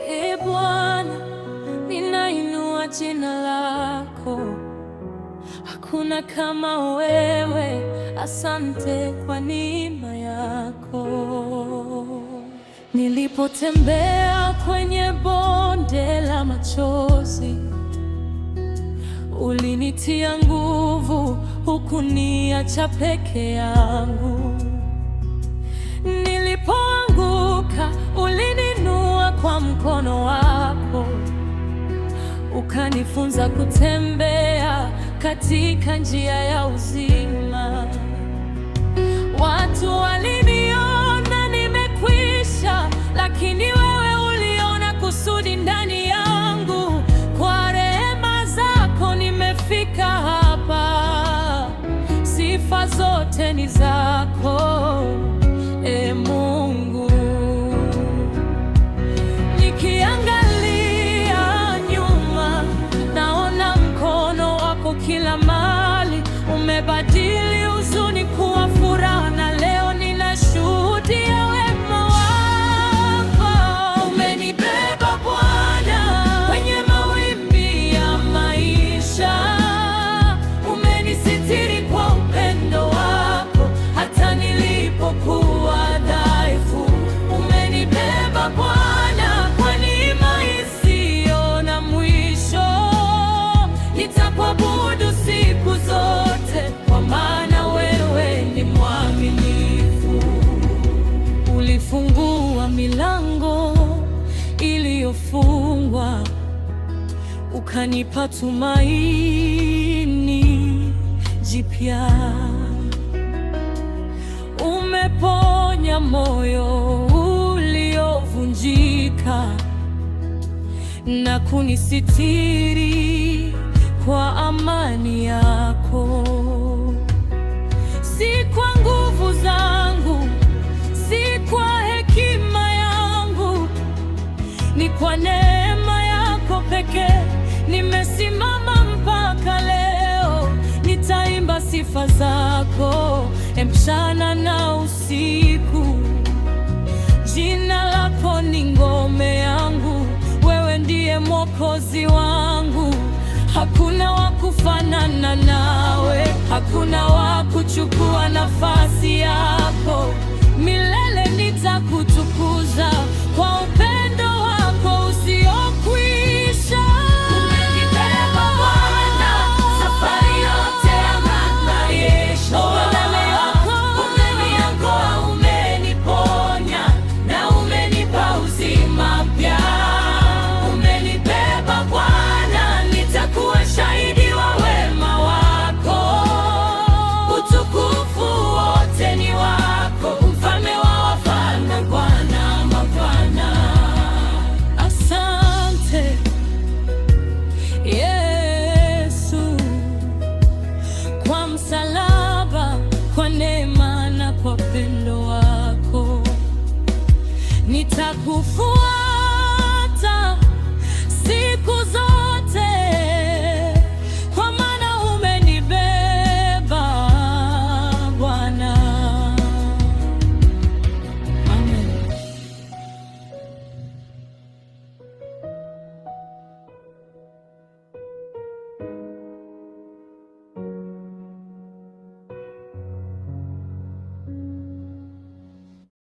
Ee Bwana, ninainua jina lako, hakuna kama wewe. Asante kwa neema yako. Nilipotembea kwenye bonde la machozi, ulinitia nguvu, hukuniacha peke yangu. Nilipoanguka, ulininua kwa mkono wako, ukanifunza kutembea katika njia ya uzima. Watu waliniona nimekwisha, lakini wewe uliona kusudi ndani yangu. Kwa rehema zako nimefika hapa, sifa zote ni zako, Ee Mungu. Nikiangalia nyuma, naona mkono wako kila mahali. Umebadili huzuni kuwa furaha, na leo ninashuhudia wema wako. Umenibeba Bwana kwenye mawimbi ya maisha, umenisitiri kwa upendo wako hata nilipokuwa dhaifu. Umenibeba Bwana kwa neema isiyo na mwisho, nitakuabudu siku zote, kwa maana wewe ni mwaminifu. Ulifungua milango iliyofungwa, ukanipa tumaini jipya. Umeponya moyo uliovunjika na kunisitiri kwa amani yako. Si kwa nguvu zangu, si kwa hekima yangu, ni kwa neema yako pekee nimesimama mpaka leo. Nitaimba sifa zako mchana na usiku. Jina lako ni ngome yangu, wewe ndiye Mwokozi wangu. Hakuna wa kufanana nawe, hakuna wa kuchukua nafasi yako. Milele nitakutukuza kwa upendo wako usiokwisha. Umenibeba Bwana safari yote ya maisha, umeniokoa, umeniponya na umenipa uzima mpya. Umenibeba Bwana, nitakuwa shahidi wa wema wako. Utukufu wote ni wako, mfalme wa wafalme, Bwana mabwana. Asante Yesu kwa msalaba, kwa neema na kwa pendo wako. Nitakufuata siku zote.